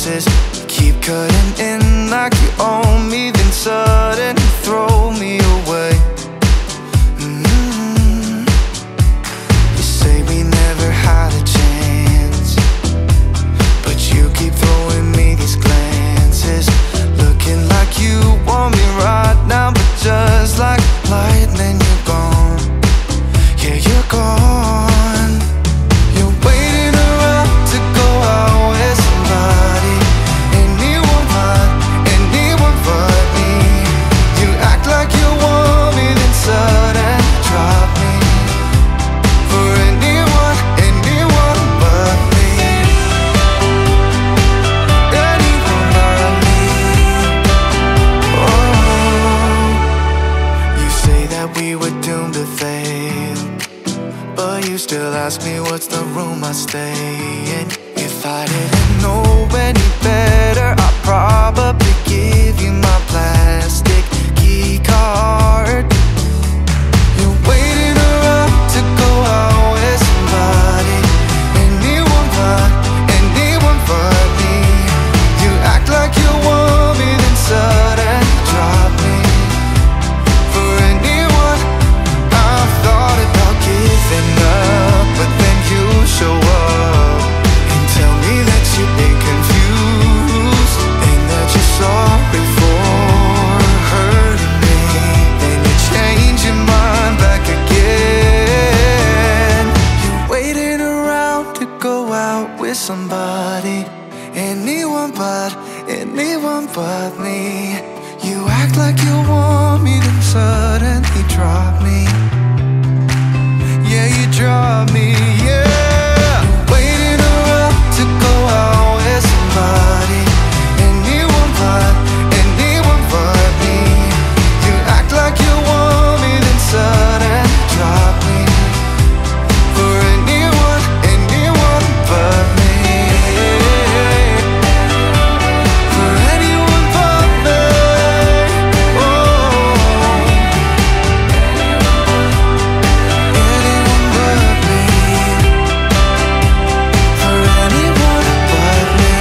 chances. Keep cutting in like you own me, then suddenly throw me away. You say we never had a chance, but you keep throwing me these glances, looking like you want me right now, but just like lightning you're gone. Yeah, you're gone. You're waiting around to go out with somebody, anyone but me. You act like you want me, then suddenly drop me for anyone but me. Anyone but me. Oh, you say that we were doomed to fail, but you still ask me what's the room I stay in. If I didn't know any better, I'd probably give you my plastic key card. You're waiting around to go out with somebody, anyone but me. You act like you want me, then suddenly drop me for anyone. I've thought about giving up, but then you show up and tell me that you've been confused and that you're sorry for hurting me. Then you change your mind back again. You're waiting around to go out with somebody, anyone but me. You act like you want me, then suddenly drop me. Yeah, you drop me, yeah. You're waiting around to go out with somebody, anyone but me. You act like you want me, then suddenly drop me for anyone but me. For anyone but me. Oh, anyone but me. For anyone but me.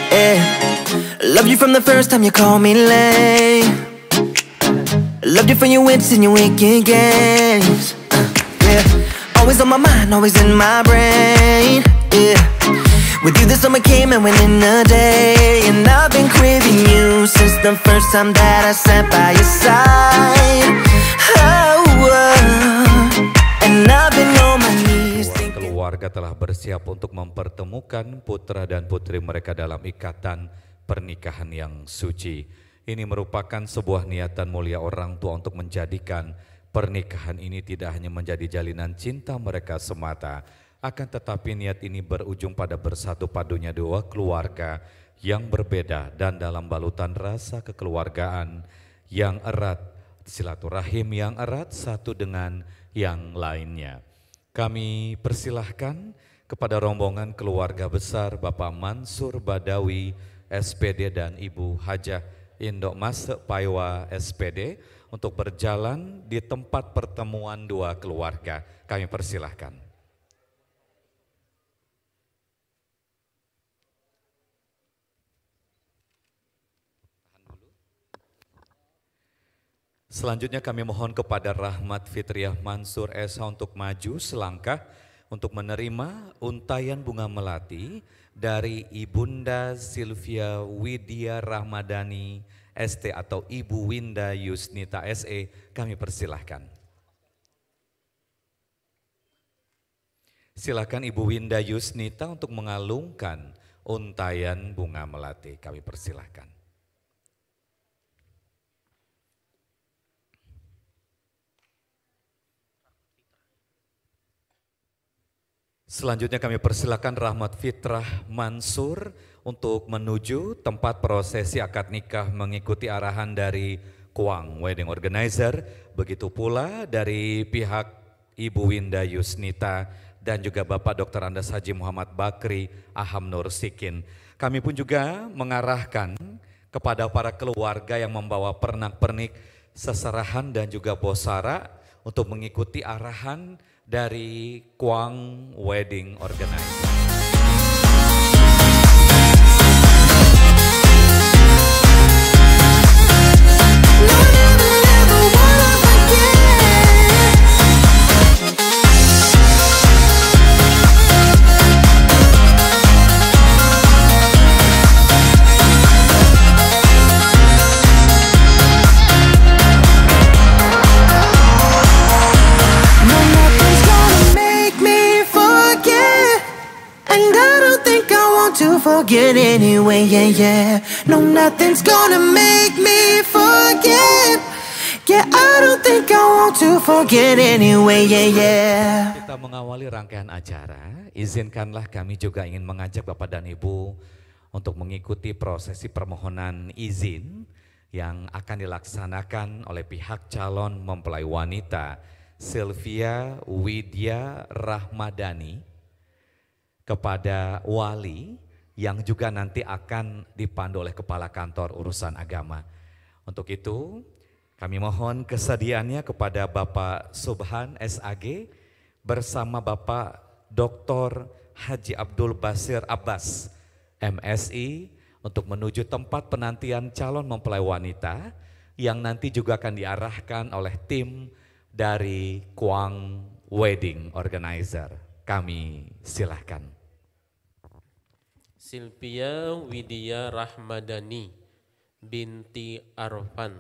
Yeah. Loved you from the first time you called me lame. Loved you for your wits and your wicked games. Yeah. Always on my mind, always in my brain. Yeah. With you the summer came and went in a day, and I've been craving you since the first time that I sat by your side. Oh, and I've been on my knees. Keluarga telah bersiap untuk mempertemukan putra dan putri mereka dalam ikatan pernikahan yang suci. Ini merupakan sebuah niatan mulia orang tua untuk menjadikan pernikahan ini tidak hanya menjadi jalinan cinta mereka semata, akan tetapi niat ini berujung pada bersatu padunya dua keluarga yang berbeda dan dalam balutan rasa kekeluargaan yang erat, silaturahim yang erat satu dengan yang lainnya. Kami persilahkan kepada rombongan keluarga besar Bapak Mansur Badawi SPD dan Ibu Hajah Indok Mas Paiwa SPD untuk berjalan di tempat pertemuan dua keluarga. Kami persilahkan. Selanjutnya kami mohon kepada Rahmat Fitriah Mansur Esa untuk maju selangkah untuk menerima untayan bunga melati dari Ibunda Sylvia Widya Rahmadani ST atau Ibu Winda Yusnita SE. Kami persilahkan. Silakan Ibu Winda Yusnita untuk mengalungkan untayan bunga melati. Kami persilahkan. Selanjutnya kami persilakan Rahmat Fitrah Mansur untuk menuju tempat prosesi akad nikah mengikuti arahan dari Kuang Wedding Organizer. Begitu pula dari pihak Ibu Winda Yusnita dan juga Bapak Dr. Andes Haji Muhammad Bakri Aham Nur Sikin. Kami pun juga mengarahkan kepada para keluarga yang membawa pernak-pernik seserahan dan juga bosara untuk mengikuti arahan dari Kwang Wedding Organizer. Forget anyway, yeah, yeah. No, nothing's gonna make me forget. Yeah, I don't think I want to forget anyway, yeah, yeah. Kita mengawali rangkaian acara, izinkanlah kami juga ingin mengajak Bapak dan Ibu untuk mengikuti prosesi permohonan izin yang akan dilaksanakan oleh pihak calon mempelai wanita Sylvia Widya Rahmadani kepada wali yang juga nanti akan dipandu oleh Kepala Kantor Urusan Agama. Untuk itu, kami mohon kesediaannya kepada Bapak Subhan SAG bersama Bapak Dr. Haji Abdul Basir Abbas, MSI, untuk menuju tempat penantian calon mempelai wanita yang nanti juga akan diarahkan oleh tim dari Kwang Wedding Organizer. Kami silahkan. Sylvia Widya Rahmadani binti Arfan,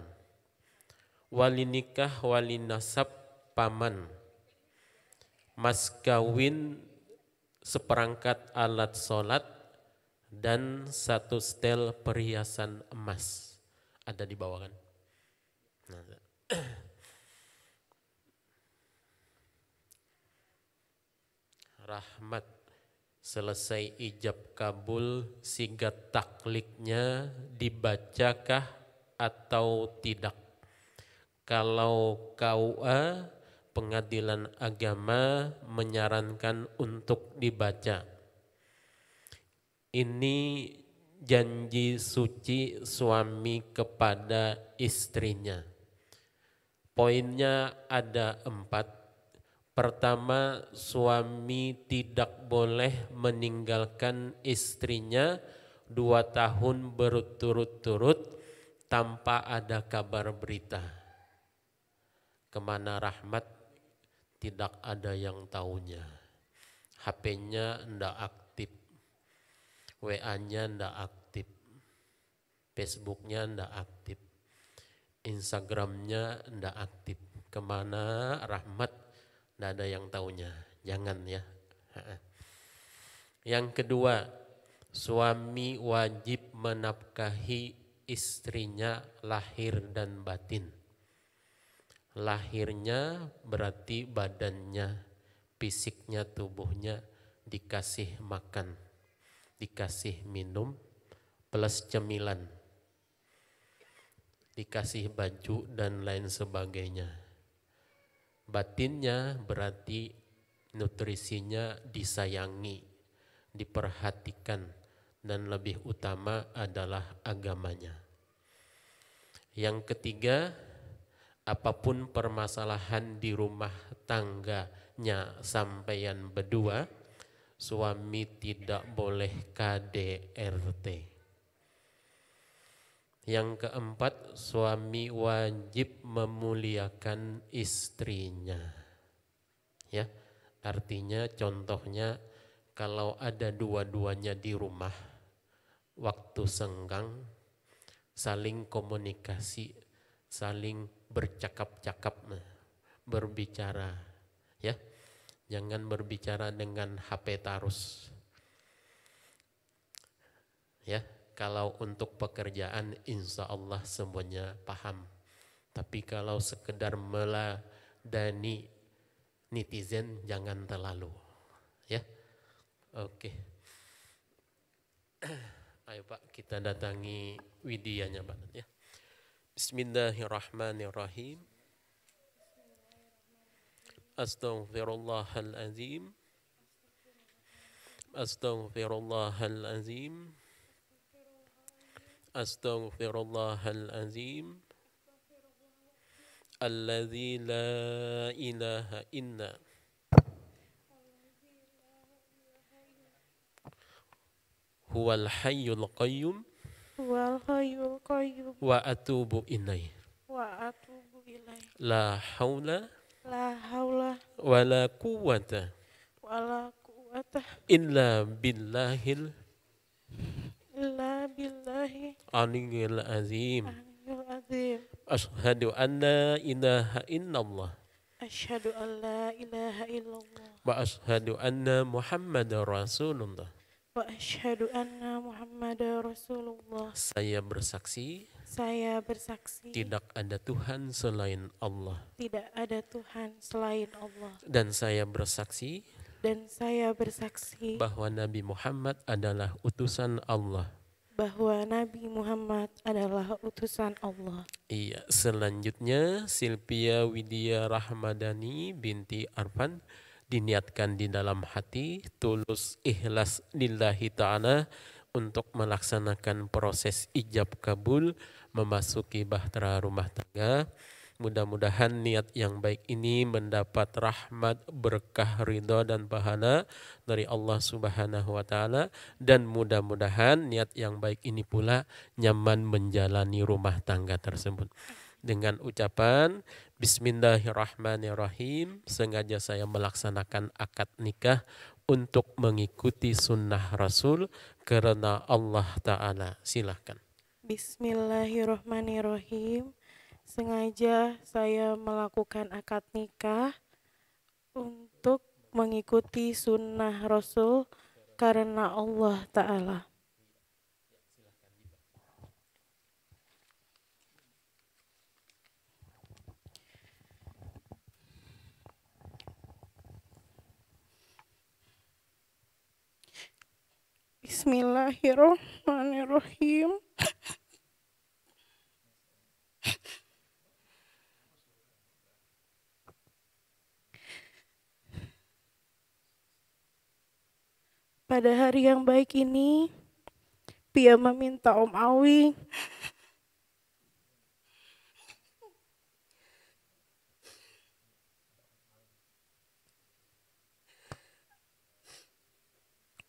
wali nikah wali nasab paman, mas kawin seperangkat alat sholat dan 1 setel perhiasan emas. Ada di bawah kan? Rahmat. Selesai ijab kabul, sigat takliknya dibacakah atau tidak? Kalau KUA, Pengadilan Agama menyarankan untuk dibaca. Ini janji suci suami kepada istrinya. Poinnya ada 4. Pertama, suami tidak boleh meninggalkan istrinya 2 tahun berturut-turut tanpa ada kabar berita. Kemana Rahmat tidak ada yang tahunya. HP-nya tidak aktif, WA-nya tidak aktif, Facebook-nya tidak aktif, Instagram-nya tidak aktif. Kemana Rahmat? Tidak ada yang tahunya, jangan ya. Yang kedua, suami wajib menafkahi istrinya lahir dan batin. Lahirnya berarti badannya, fisiknya, tubuhnya dikasih makan, dikasih minum, plus cemilan, dikasih baju dan lain sebagainya. Batinnya berarti nutrisinya disayangi, diperhatikan, dan lebih utama adalah agamanya. Yang ketiga, apapun permasalahan di rumah tangganya sampeyan berdua, suami tidak boleh KDRT. Yang keempat, suami wajib memuliakan istrinya. Ya, artinya contohnya kalau ada dua-duanya di rumah, waktu senggang, saling komunikasi, saling bercakap-cakap, berbicara. Ya, jangan berbicara dengan HP terus. Ya. Kalau untuk pekerjaan insya Allah semuanya paham. Tapi kalau sekedar meladani netizen jangan terlalu. Ya, oke. Ayo Pak, kita datangi Widyanya Pak. Ya. Bismillahirrahmanirrahim. Astaghfirullahalazim. Astaghfirullahalazim. Astaghfirullahalazim. alladzi la ilaha inna huwal hayyul qayyum wal hayyul qayyum wa atubu ilaih. wa atubu ilaih. La haula La haula wala quwwata wala quwwata illa billahil illa billahi aliyyil azim. al-aliyyil azim. Asyhadu an la ilaha illallah Asyhadu an la ilaha illallah wa asyhadu anna Muhammadar Rasulullah. wa asyhadu anna Muhammadar Rasulullah. Saya bersaksi Saya bersaksi tidak ada Tuhan selain Allah. tidak ada Tuhan selain Allah. Dan saya bersaksi Dan saya bersaksi bahwa Nabi Muhammad adalah utusan Allah. bahwa Nabi Muhammad adalah utusan Allah. Iya, selanjutnya Sylvia Widya Rahmadani binti Arfan diniatkan di dalam hati tulus ikhlas lillahi ta'ala untuk melaksanakan proses ijab kabul memasuki bahtera rumah tangga. Mudah-mudahan niat yang baik ini mendapat rahmat, berkah, ridha dan pahala dari Allah Subhanahu wa taala, dan mudah-mudahan niat yang baik ini pula nyaman menjalani rumah tangga tersebut. Dengan ucapan Bismillahirrahmanirrahim, sengaja saya melaksanakan akad nikah untuk mengikuti sunnah Rasul karena Allah Ta'ala. Silahkan. Bismillahirrahmanirrahim. Sengaja saya melakukan akad nikah untuk mengikuti sunnah Rasul karena Allah Ta'ala. Bismillahirrahmanirrahim. Pada hari yang baik ini, Pia meminta Om Awi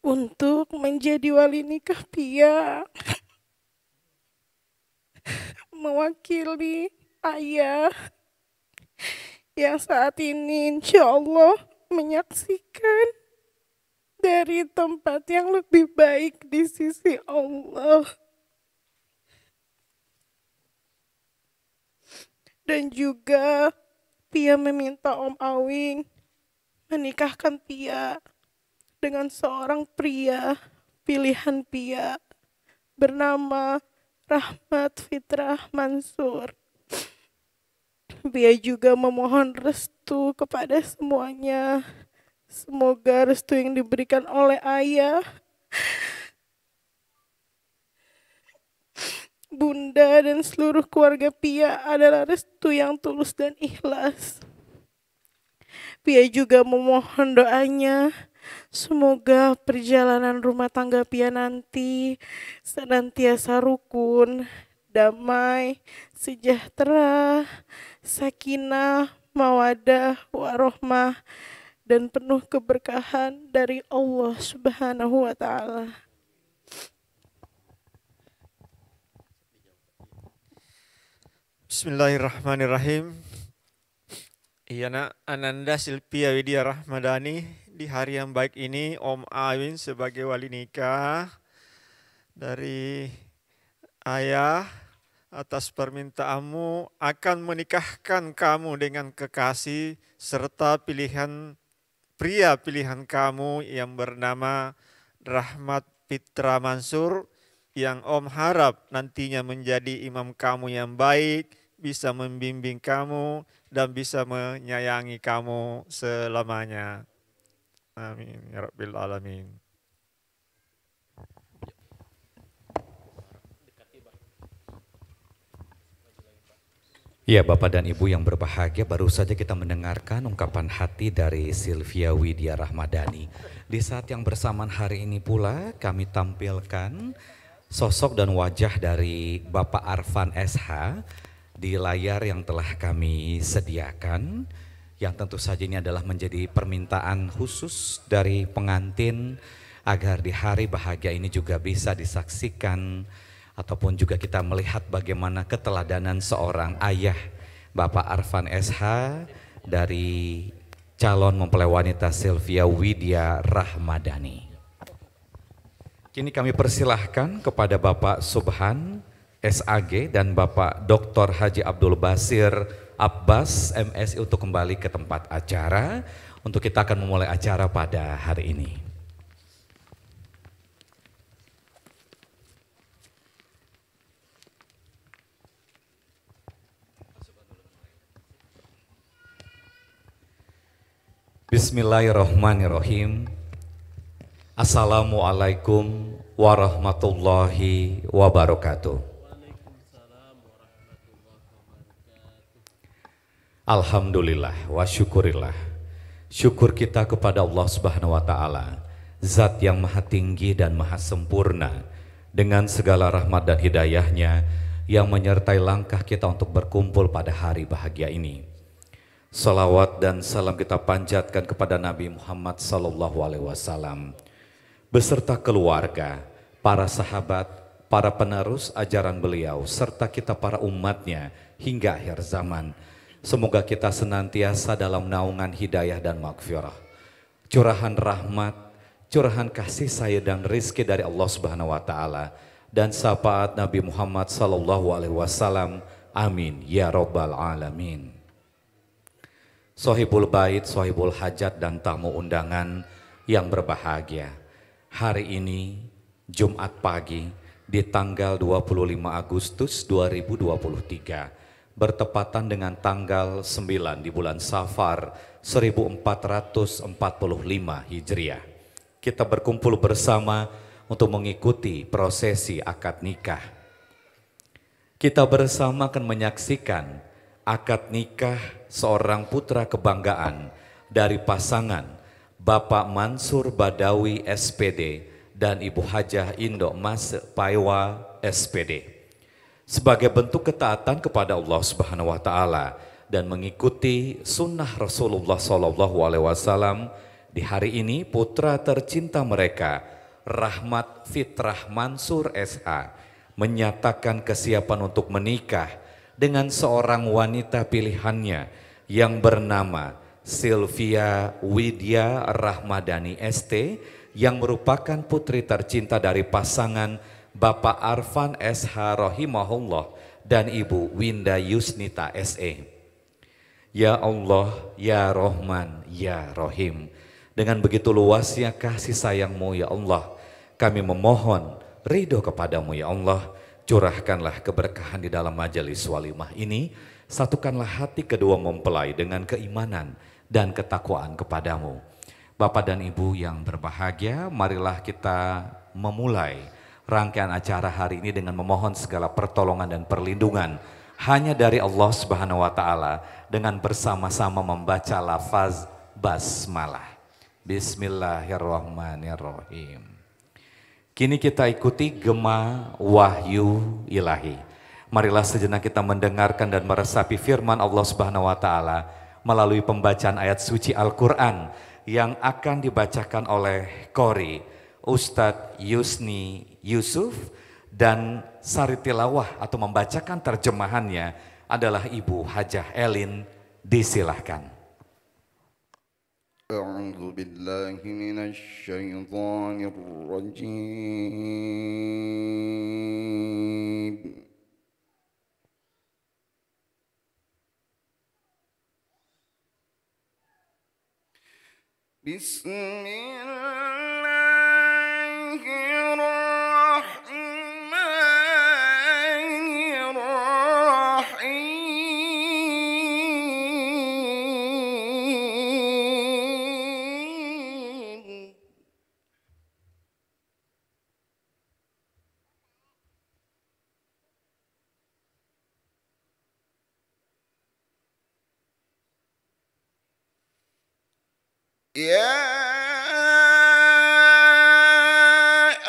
untuk menjadi wali nikah Pia, mewakili ayah yang saat ini insya Allah menyaksikan dari tempat yang lebih baik di sisi Allah. Dan juga Pia meminta Om Awing menikahkan Pia dengan seorang pria pilihan Pia bernama Rahmat Fitrah Mansur. Pia juga memohon restu kepada semuanya. Semoga restu yang diberikan oleh ayah, bunda, dan seluruh keluarga Pia adalah restu yang tulus dan ikhlas. Pia juga memohon doanya, semoga perjalanan rumah tangga Pia nanti senantiasa rukun, damai, sejahtera, sakinah, mawadah, warohmah, dan penuh keberkahan dari Allah Subhanahu wa taala. Bismillahirrahmanirrahim. Iyana Ananda Sylvia Widya Rahmadani, di hari yang baik ini Om Awin sebagai wali nikah dari ayah atas permintaanmu akan menikahkan kamu dengan kekasih serta pria pilihan kamu yang bernama Rahmat Fitrah Mansur, yang Om harap nantinya menjadi imam kamu yang baik, bisa membimbing kamu dan bisa menyayangi kamu selamanya. Amin ya Rabbil Alamin. Ya, Bapak dan Ibu yang berbahagia, baru saja kita mendengarkan ungkapan hati dari Sylvia Widya Rahmadani. Di saat yang bersamaan hari ini pula kami tampilkan sosok dan wajah dari Bapak Arfan SH di layar yang telah kami sediakan, yang tentu saja ini adalah menjadi permintaan khusus dari pengantin agar di hari bahagia ini juga bisa disaksikan ataupun juga kita melihat bagaimana keteladanan seorang ayah, Bapak Arfan SH dari calon mempelai wanita Sylvia Widya Rahmadani. Kini kami persilahkan kepada Bapak Subhan SAG dan Bapak Dr. Haji Abdul Basir Abbas MSI untuk kembali ke tempat acara untuk kita akan memulai acara pada hari ini. Bismillahirrahmanirrahim. Assalamualaikum warahmatullahi wabarakatuh. Alhamdulillah wa syukurillah. Syukur kita kepada Allah Subhanahu wa taala, Zat yang maha tinggi dan maha sempurna, dengan segala rahmat dan hidayahnya yang menyertai langkah kita untuk berkumpul pada hari bahagia ini. Salawat dan salam kita panjatkan kepada Nabi Muhammad SAW beserta keluarga, para sahabat, para penerus ajaran beliau, serta kita para umatnya hingga akhir zaman. Semoga kita senantiasa dalam naungan hidayah dan maghfirah, curahan rahmat, curahan kasih sayang dan rizki dari Allah Subhanahu wa taala dan syafaat Nabi Muhammad SAW. Amin ya rabbal alamin. Sohibul bait, sohibul hajat dan tamu undangan yang berbahagia. Hari ini Jumat pagi di tanggal 25 Agustus 2023 bertepatan dengan tanggal 9 di bulan Safar 1445 Hijriah. Kita berkumpul bersama untuk mengikuti prosesi akad nikah. Kita bersama akan menyaksikan akad nikah seorang putra kebanggaan dari pasangan Bapak Mansur Badawi SPD dan Ibu Hajah Indo Mas Paiwa SPD. Sebagai bentuk ketaatan kepada Allah Subhanahu wa taala dan mengikuti sunnah Rasulullah SAW, di hari ini putra tercinta mereka, Rahmat Fitrah Mansur SH, menyatakan kesiapan untuk menikah dengan seorang wanita pilihannya yang bernama Sylvia Widya Rahmadani ST, yang merupakan putri tercinta dari pasangan Bapak Arfan SH rahimahullah dan Ibu Winda Yusnita SE. Ya Allah, ya Rahman, ya Rahim, dengan begitu luasnya kasih sayang-Mu ya Allah, kami memohon ridho kepadamu ya Allah. Curahkanlah keberkahan di dalam majelis walimah ini, satukanlah hati kedua mempelai dengan keimanan dan ketakwaan kepadamu. Bapak dan Ibu yang berbahagia, marilah kita memulai rangkaian acara hari ini dengan memohon segala pertolongan dan perlindungan hanya dari Allah Subhanahu wa taala dengan bersama-sama membaca lafaz basmalah. Bismillahirrahmanirrahim. Kini kita ikuti gema wahyu ilahi. Marilah sejenak kita mendengarkan dan meresapi firman Allah Subhanahu wa taala melalui pembacaan ayat suci Al-Qur'an yang akan dibacakan oleh Qori Ustadz Yusni Yusuf, dan sari tilawah atau membacakan terjemahannya adalah Ibu Hajah Elin. Disilahkan. A'udzu billahi minasy syaithanir rajim. يا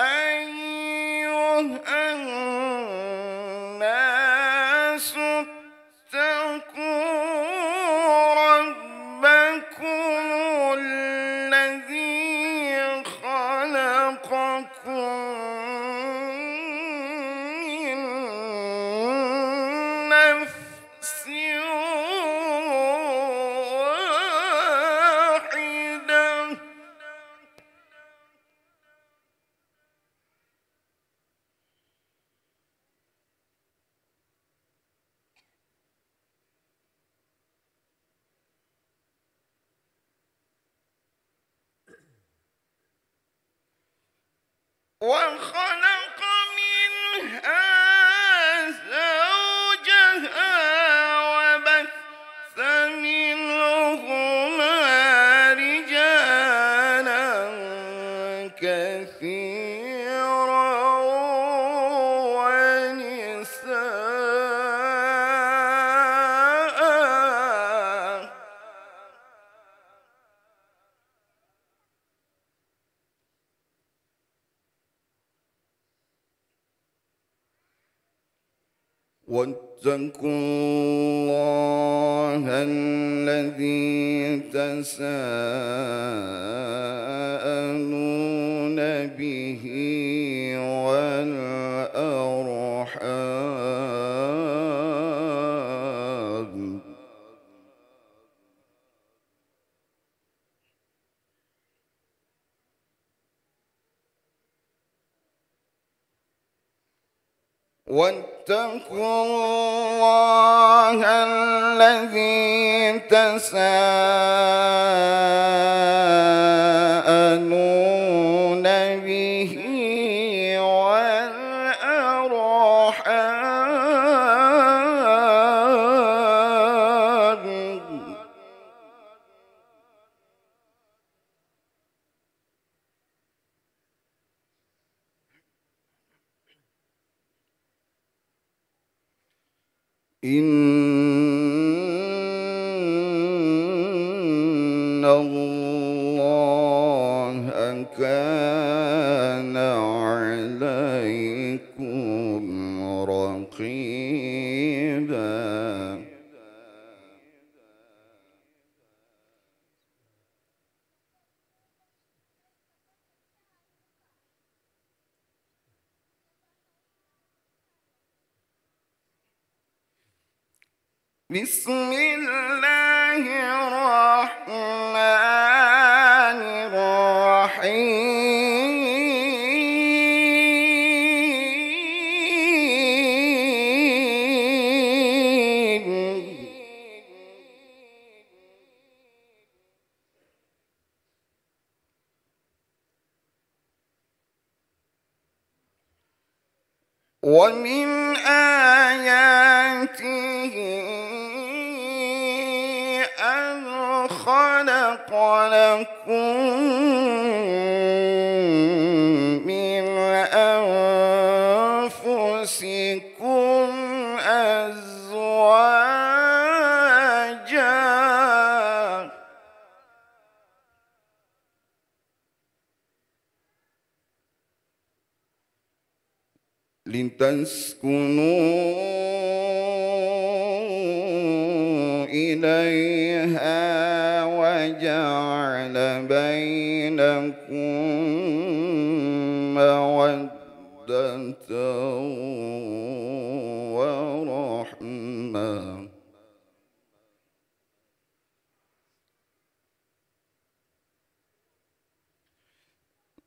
أيها الناس وخلق منها زوجها وبث منهما رجالا كثيرا ونساء. واتقوا الله الذي تساءلون به والأرحام واتقوا الله الذي تساءلون به والأرحام إن الله كان عليكم رقيبا. بسم الله الرحمن الرحيم. ومن آياته أن خلق لكم من أنفسكم أزواجا لتسكنوا إليها وجعل بينكم مودة ورحمة.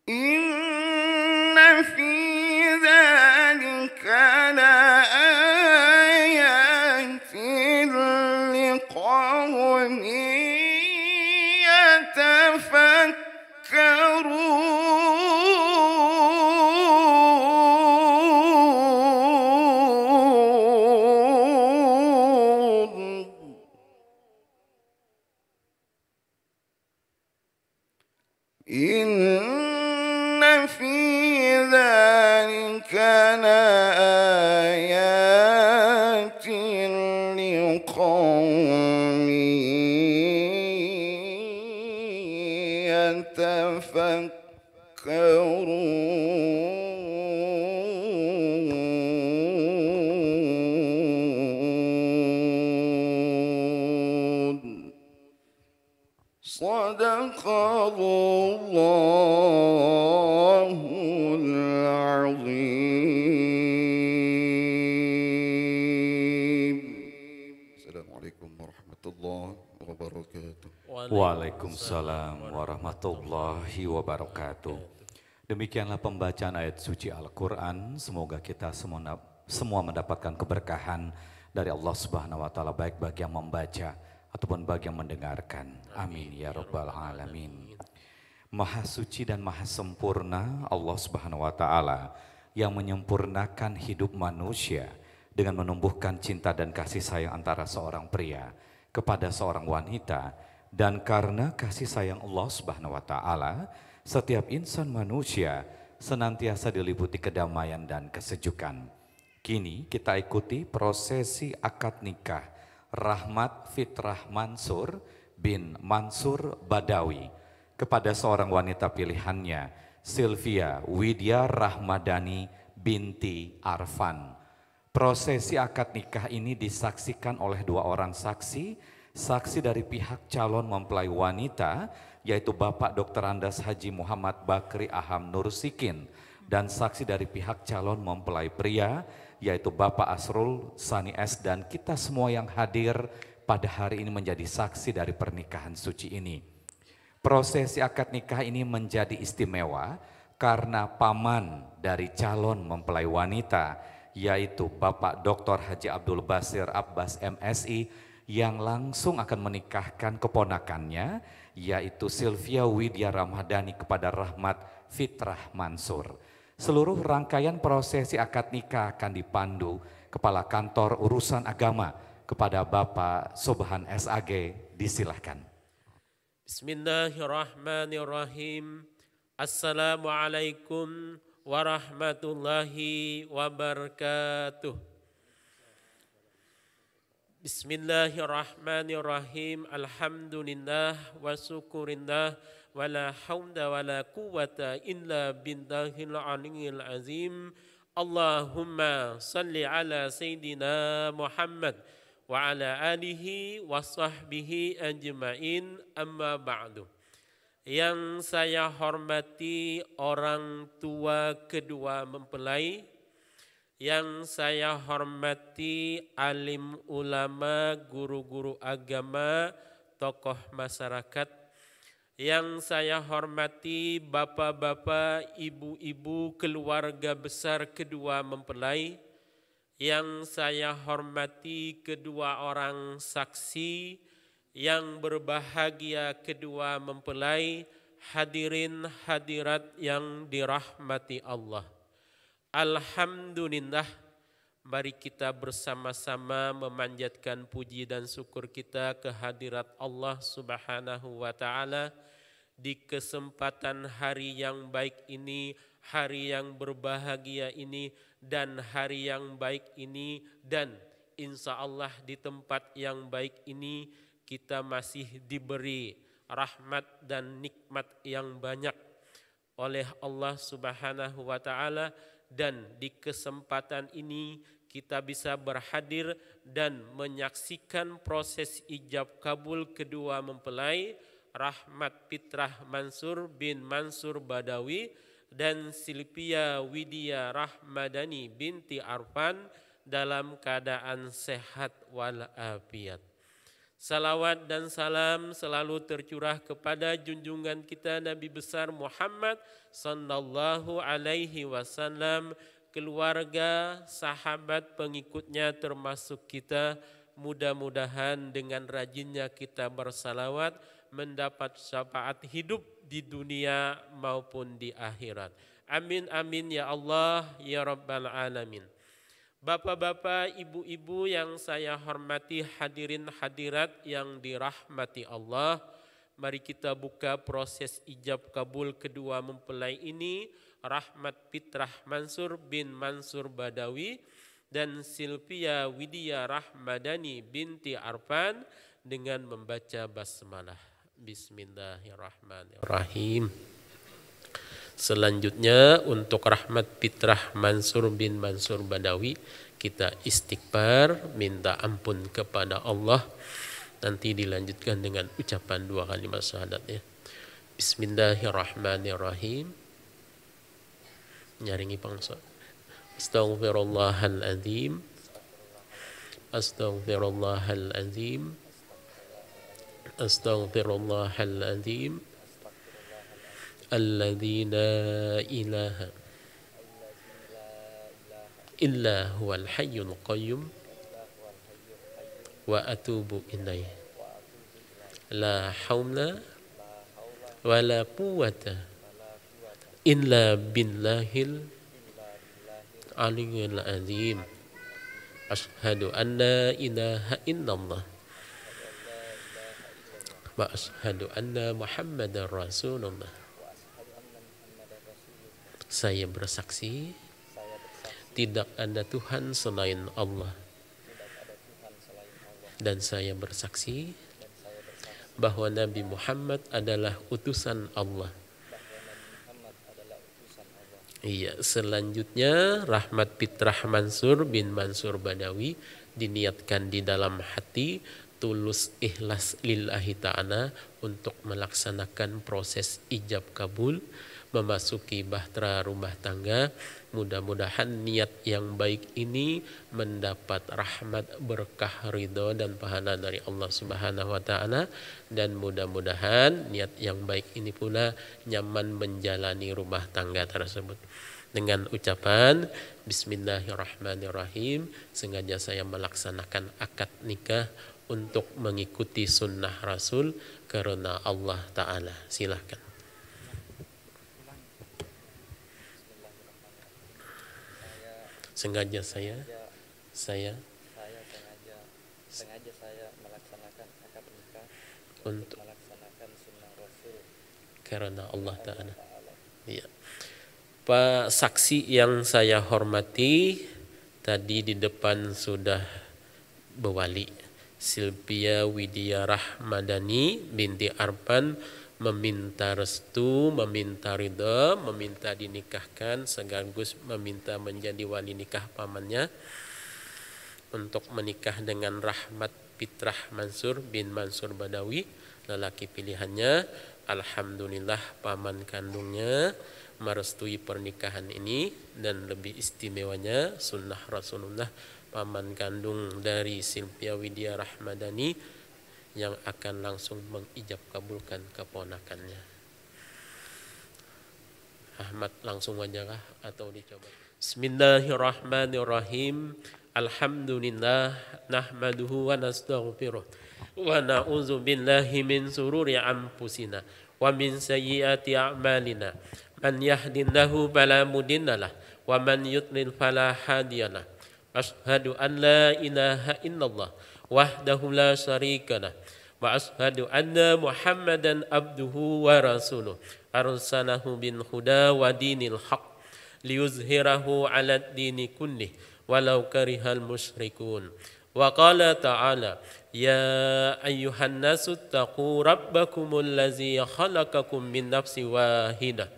إن في ذلك لآيات لقوم يتفكرون. إن في ذلك لآيات لقوم يتفكرون. صدق الله العظيم. السلام عليكم ورحمة الله وبركاته. Waalaikumsalam warahmatullahi wabarakatuh. Demikianlah pembacaan ayat suci Al-Quran. Semoga kita semua mendapatkan keberkahan dari Allah Subhanahu wa Ta'ala, baik bagi yang membaca ataupun bagi yang mendengarkan. Amin ya Rabbal Alamin. Maha suci dan maha sempurna Allah Subhanahu wa taala yang menyempurnakan hidup manusia dengan menumbuhkan cinta dan kasih sayang antara seorang pria kepada seorang wanita, dan karena kasih sayang Allah Subhanahu wa taala, setiap insan manusia senantiasa diliputi kedamaian dan kesejukan. Kini kita ikuti prosesi akad nikah Rahmat Fitrah Mansur bin Mansur Badawi kepada seorang wanita pilihannya, Sylvia Widya Rahmadani binti Arfan. Prosesi akad nikah ini disaksikan oleh dua orang saksi, saksi dari pihak calon mempelai wanita, yaitu Bapak Dr. Andas Haji Muhammad Bakri Aham Nursikin, dan saksi dari pihak calon mempelai pria, yaitu Bapak Asrul Sani S, dan kita semua yang hadir pada hari ini menjadi saksi dari pernikahan suci ini. Prosesi akad nikah ini menjadi istimewa karena paman dari calon mempelai wanita, yaitu Bapak Dr. Haji Abdul Basir Abbas MSI, yang langsung akan menikahkan keponakannya, yaitu Sylvia Widya Rahmadani kepada Rahmat Fitrah Mansur. Seluruh rangkaian prosesi akad nikah akan dipandu Kepala Kantor Urusan Agama kepada Bapak Subhan SAG. Disilahkan. Bismillahirrahmanirrahim. Assalamualaikum warahmatullahi wabarakatuh. Bismillahirrahmanirrahim. Alhamdulillah wa syukurillah wa la haula wa la quwata illa billahil aliyyil azim. Allahumma salli ala sayyidina Muhammad wa ala alihi wa sahbihi ajma'in, amma ba'du. Yang saya hormati orang tua kedua mempelai, yang saya hormati alim ulama, guru-guru agama, tokoh masyarakat, yang saya hormati bapak-bapak, ibu-ibu, keluarga besar kedua mempelai, yang saya hormati kedua orang saksi, yang berbahagia kedua mempelai, hadirin hadirat yang dirahmati Allah. Alhamdulillah, mari kita bersama-sama memanjatkan puji dan syukur kita kehadirat Allah Subhanahu wa taala di kesempatan hari yang baik ini, hari yang berbahagia ini, dan hari yang baik ini, dan insya Allah di tempat yang baik ini kita masih diberi rahmat dan nikmat yang banyak oleh Allah Subhanahu wa taala, dan di kesempatan ini kita bisa berhadir dan menyaksikan proses ijab kabul kedua mempelai Rahmat Fitrah Mansur bin Mansur Badawi dan Sylvia Widya Rahmadani binti Arfan dalam keadaan sehat walafiat. Salawat dan salam selalu tercurah kepada junjungan kita Nabi besar Muhammad sallallahu alaihi wasallam, keluarga, sahabat, pengikutnya termasuk kita. Mudah-mudahan dengan rajinnya kita bersalawat mendapat syafaat hidup di dunia maupun di akhirat. Amin amin ya Allah ya Rabbal alamin. Bapak-bapak, ibu-ibu yang saya hormati, hadirin hadirat yang dirahmati Allah, mari kita buka proses ijab kabul kedua mempelai ini, Rahmat Fitrah Mansur bin Mansur Badawi dan Sylvia Widya Rahmadani binti Arfan, dengan membaca basmalah. Bismillahirrahmanirrahim. Selanjutnya untuk Rahmat Fitrah Mansur bin Mansur Badawi, kita istighfar, minta ampun kepada Allah. Nanti dilanjutkan dengan ucapan dua kalimat syahadat ya. Bismillahirrahmanirrahim. Nyaringi pangsa. Astaghfirullahaladzim. Astaghfirullahaladzim. Astaghfirullahaladzim. Alladzi la ilaha illa huwal hayyul qayyum wa atubu ilaih. La haula wala quwwata illa billahil aliyyil azim. Asyhadu an la ilaha illallah wa asyhadu anna Muhammadar Rasulullah. Saya bersaksi tidak ada Tuhan selain Allah, dan saya bersaksi bahwa Nabi Muhammad adalah utusan Allah. Iya, selanjutnya Rahmat Fitrah Mansur bin Mansur Badawi diniatkan di dalam hati tulus ikhlas lillahi ta'ala untuk melaksanakan proses ijab kabul memasuki bahtera rumah tangga. Mudah-mudahan niat yang baik ini mendapat rahmat, berkah, ridho dan pahala dari Allah Subhanahu wa taala, dan mudah-mudahan niat yang baik ini pula nyaman menjalani rumah tangga tersebut. Dengan ucapan Bismillahirrahmanirrahim, sengaja saya melaksanakan akad nikah untuk mengikuti sunnah Rasul karena Allah Ta'ala. Silahkan. Sengaja saya melaksanakan akad nikah untuk melaksanakan sunnah Rasul karena Allah Ta'ala. Iya. Pak saksi yang saya hormati, tadi di depan sudah bewali. Silpia Widya Rahmadani binti Arfan meminta restu, meminta ridha, meminta dinikahkan, sekaligus meminta menjadi wali nikah pamannya untuk menikah dengan Rahmat Fitrah Mansur bin Mansur Badawi, lelaki pilihannya. Alhamdulillah paman kandungnya merestui pernikahan ini, dan lebih istimewanya sunnah Rasulullah, paman kandung dari Silpia Widya Rahmadani yang akan langsung mengijab kabulkan keponakannya. Ahmad langsung aja atau dicoba? Bismillahirrahmanirrahim. Alhamdulillah nahmaduhu wa nastaghfiruh wa na'udzu billahi min sururi anfusina wa min sayyiati a'malina. Man yahdihillahu fala mudhillalah wa man yudlil fala hadiyalah. Asyhadu an la ilaha illallah wahdahu la syarikalah wa asyhadu anna Muhammadan abduhu wa rasuluh arsalahu bil huda wa dinil haq liyuzhirahu 'ala ad-dini kullih walau karihal musyrikun. Wa qala ta'ala ya ayyuhan nasu taqu rabbakumul ladzi khalaqakum min nafsin wahidah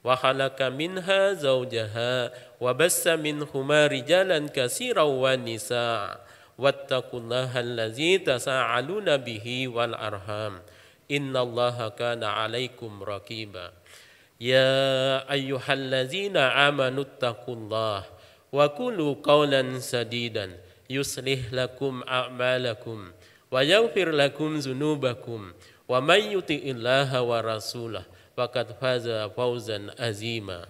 wa khalaqa minha zawjaha wa bassa minhuma rijalan katsiran wa nisaa wattaqullaha allazi tasaaluna bihi wal arham innallaha kana 'alaikum raqiba. Ya ayyuhallazina amanu taqullaha wa qulu qawlan sadidan yuslih lakum a'malakum wa yaghfir lakum dzunubakum wa may yuti'illaha wa rasulahu faqad faza fawzan azima.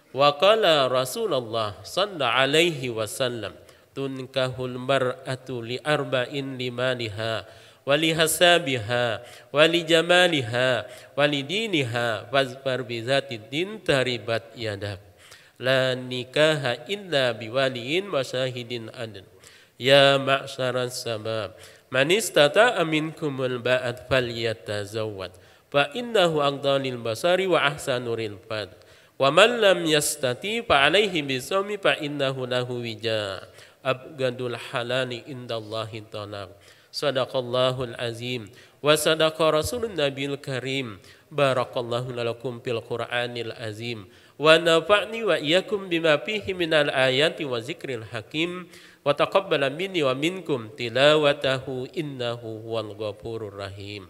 Wa qala Rasulullah sallallahu alaihi wasallam tunkahul mar'atu li arba'in limaliha wa li hasabiha wa li jamaliha wa li diniha fazfar bi zatid din taribat yadak. La nikaha illa biwaliin wa syahidin adl. Ya ma'syaras sabab man istata'a minkumul ba'at falyatazawwad fa innahu aqdalil basari wa ahsanuril fad. Wa man lam yastati fa alaihi bisawmi fa innahu lahu wija. Abgadul halali indallahi talaq. Sadaqallahul azim wa sadaqa rasulun nabil karim. Barakallahu lakum fil qur'anil azim wa nafa'ni wa iyyakum bima fihi minal ayati wa zikril hakim wa taqabbala minni wa minkum tilawatahu innahu huwal ghafurur rahim.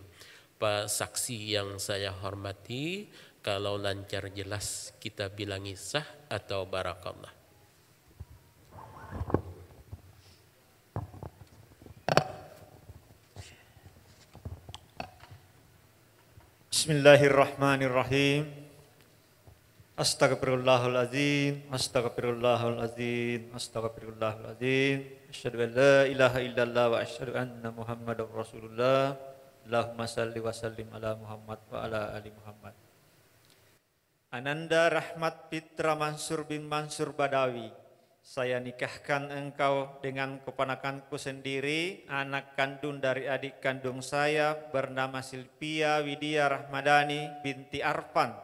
Pak saksi yang saya hormati, kalau lancar jelas kita bilangi sah atau barakallah. Bismillahirrahmanirrahim. Astaghfirullahaladzim, astaghfirullahaladzim, astaghfirullahaladzim. Asyhadu an la ilaha illallah wa asyhadu anna Muhammadar Rasulullah. Allahumma salli wa sallim ala Muhammad wa ala ali Muhammad. Ananda Rahmat Fitra Mansur bin Mansur Badawi, saya nikahkan engkau dengan keponakanku sendiri, anak kandung dari adik kandung saya bernama Silvia Widya Rahmadani binti Arfan,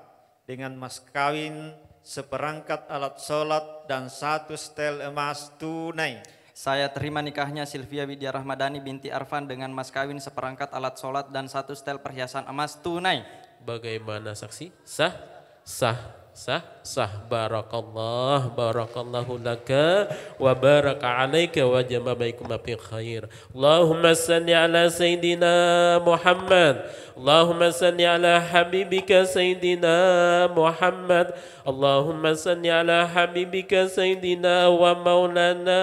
dengan mas kawin seperangkat alat sholat dan 1 setel emas tunai. Saya terima nikahnya Silvia Widya Rahmadani binti Arfan dengan mas kawin seperangkat alat sholat dan 1 setel perhiasan emas tunai. Bagaimana saksi? Sah, sah, sah, sah. Barakallahu laka wa baraka alaika wa jama baikuma fi khair. Allahumma salli ala Sayyidina Muhammad. Allahumma salli ala habibika Sayyidina Muhammad. Allahumma salli ala habibika Sayyidina wa maulana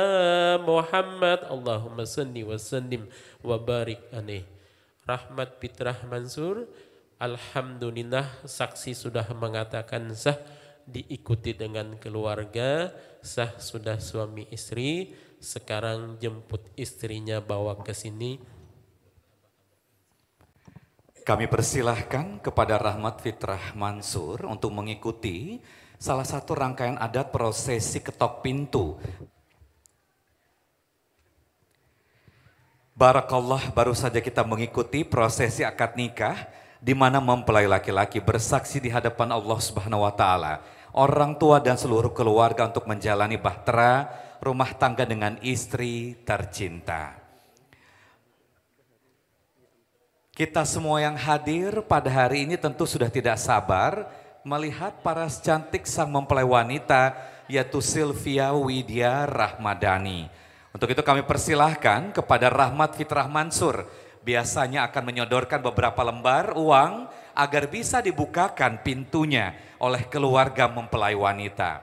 Muhammad. Allahumma salli wa sallim wa barik alaih. Rahmat Fitrah Mansur, alhamdulillah saksi sudah mengatakan sah, diikuti dengan keluarga, sah sudah suami istri. Sekarang jemput istrinya bawa ke sini. Kami persilahkan kepada Rahmat Fitrah Mansur untuk mengikuti salah satu rangkaian adat prosesi ketok pintu. Barakallah, baru saja kita mengikuti prosesi akad nikah di mana mempelai laki-laki bersaksi di hadapan Allah Subhanahu wa taala, orang tua dan seluruh keluarga untuk menjalani bahtera rumah tangga dengan istri tercinta. Kita semua yang hadir pada hari ini tentu sudah tidak sabar melihat paras cantik sang mempelai wanita, yaitu Silvia Widya Rahmadani. Untuk itu kami persilahkan kepada Rahmat Fitrah Mansur, biasanya akan menyodorkan beberapa lembar uang agar bisa dibukakan pintunya oleh keluarga mempelai wanita.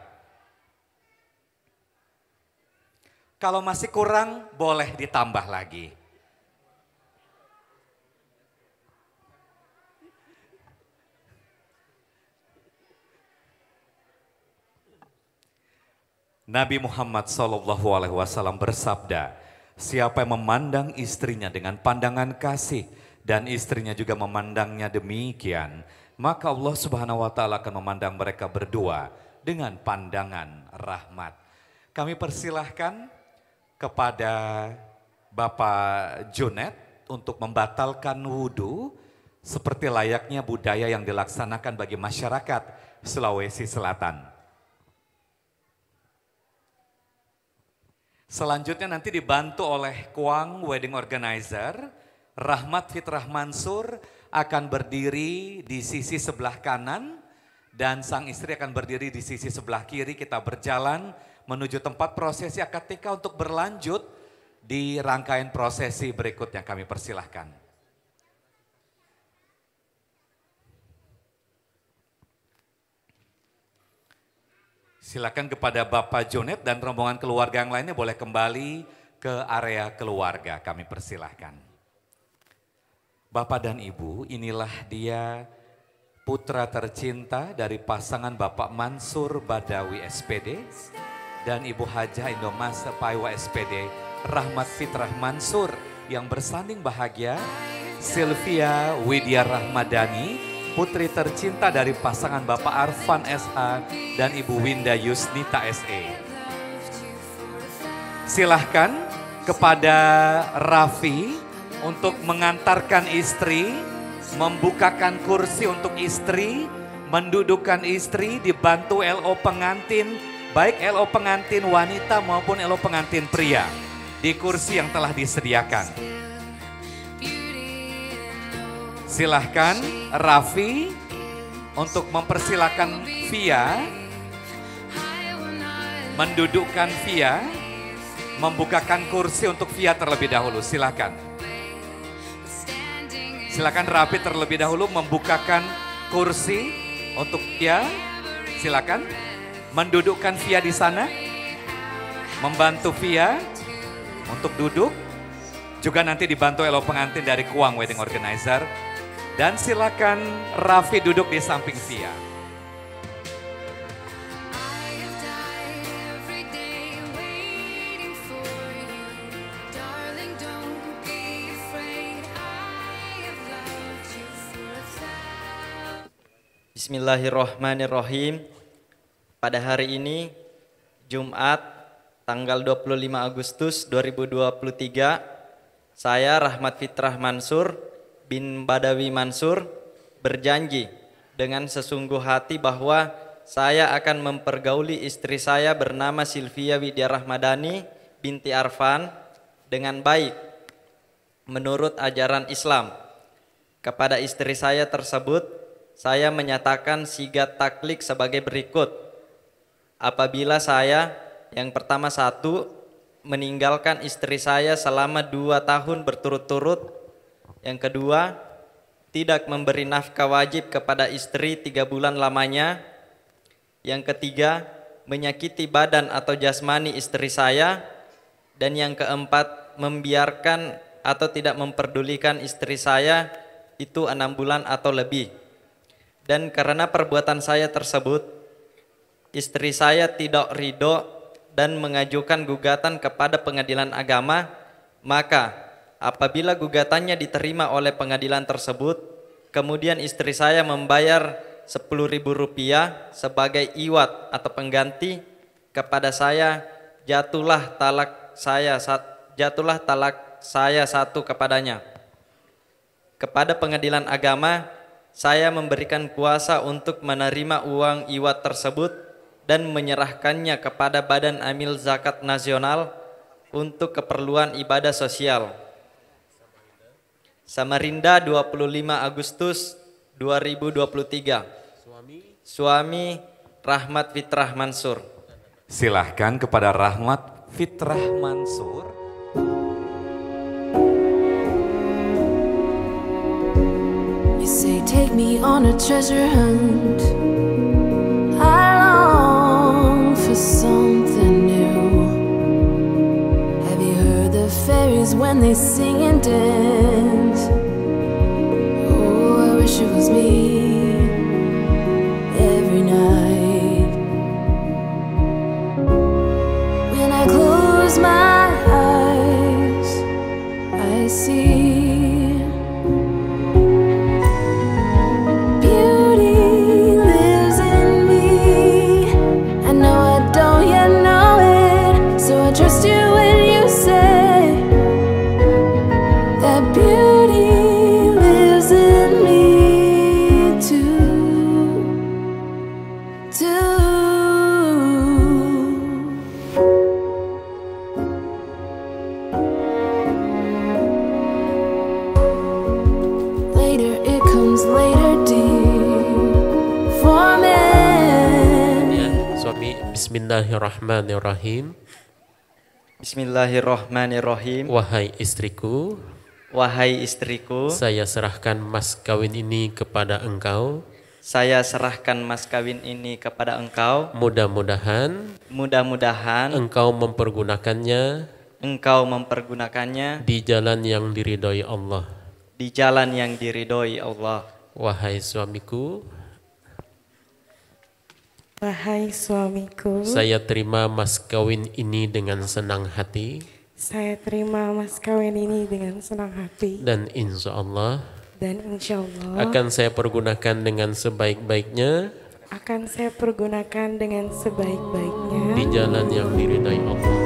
Kalau masih kurang boleh ditambah lagi. Nabi Muhammad SAW bersabda, siapa yang memandang istrinya dengan pandangan kasih dan istrinya juga memandangnya demikian, maka Allah Subhanahu wa taala akan memandang mereka berdua dengan pandangan rahmat. Kami persilahkan kepada Bapak Junet untuk membatalkan wudhu seperti layaknya budaya yang dilaksanakan bagi masyarakat Sulawesi Selatan. Selanjutnya nanti dibantu oleh Kuang Wedding Organizer, Rahmat Fitrah Mansur akan berdiri di sisi sebelah kanan dan sang istri akan berdiri di sisi sebelah kiri. Kita berjalan menuju tempat prosesi akad nikah untuk berlanjut di rangkaian prosesi berikutnya. Kami persilahkan. Silakan kepada Bapak Jonet dan rombongan keluarga yang lainnya boleh kembali ke area keluarga, kami persilahkan. Bapak dan Ibu, inilah dia putra tercinta dari pasangan Bapak Mansur Badawi SPD dan Ibu Hajah Indomas Paiwa SPD, Rahmat Fitrah Mansur, yang bersanding bahagia Silvia Widya Rahmadani, putri tercinta dari pasangan Bapak Arfan SH dan Ibu Winda Yusnita SE. Silahkan kepada Raffi untuk mengantarkan istri, membukakan kursi untuk istri, mendudukkan istri, dibantu LO pengantin, baik LO pengantin wanita maupun LO pengantin pria, di kursi yang telah disediakan. Silahkan Raffi untuk mempersilahkan Via, mendudukkan Via, membukakan kursi untuk Via terlebih dahulu. Silahkan. Silahkan Raffi terlebih dahulu membukakan kursi untuk Via. Silahkan mendudukkan Via di sana, membantu Via untuk duduk. Juga nanti dibantu LO pengantin dari Kuang Wedding Organizer. Dan silakan Raffi duduk di samping Via. Bismillahirrahmanirrahim. Pada hari ini, Jumat, tanggal 25 Agustus 2023, saya Rahmat Fitrah Mansur bin Badawi Mansur berjanji dengan sesungguh hati bahwa saya akan mempergauli istri saya bernama Sylvia Widya Rahmadani binti Arfan dengan baik menurut ajaran Islam. Kepada istri saya tersebut, saya menyatakan sigat taklik sebagai berikut. Apabila saya, yang pertama 1, meninggalkan istri saya selama 2 tahun berturut-turut. Yang kedua, tidak memberi nafkah wajib kepada istri 3 bulan lamanya. Yang ketiga, menyakiti badan atau jasmani istri saya. Dan yang keempat, membiarkan atau tidak memperdulikan istri saya itu 6 bulan atau lebih. Dan karena perbuatan saya tersebut, istri saya tidak ridho dan mengajukan gugatan kepada pengadilan agama, maka apabila gugatannya diterima oleh pengadilan tersebut, kemudian istri saya membayar Rp10.000 sebagai iwat atau pengganti kepada saya, jatuhlah talak saya 1 kepadanya. Kepada pengadilan agama, saya memberikan kuasa untuk menerima uang iwat tersebut dan menyerahkannya kepada Badan Amil Zakat Nasional untuk keperluan ibadah sosial. Samarinda, 25 Agustus 2023. Suami Rahmat Fitrah Mansur. Silahkan kepada Rahmat Fitrah Mansur. You say take me on a treasure hunt. I long for something new. Have you heard the fairies when they sing and dance? Oh, I wish it was me every night. When I close my eyes, I see trust you when you say that beauty lives in me too. Later it comes later deep for men. Ya, suami, Bismillahirrahmanirrahim. Bismillahirrahmanirrahim. Wahai istriku, Wahai istriku, saya serahkan mas kawin ini kepada engkau. saya serahkan mas kawin ini kepada engkau. Mudah-mudahan engkau mempergunakannya di jalan yang diridhoi Allah. Wahai suamiku, Wahai suamiku, saya terima mas kawin ini dengan senang hati. saya terima mas kawin ini dengan senang hati. Dan insya Allah akan saya pergunakan dengan sebaik-baiknya di jalan yang diridhai Allah.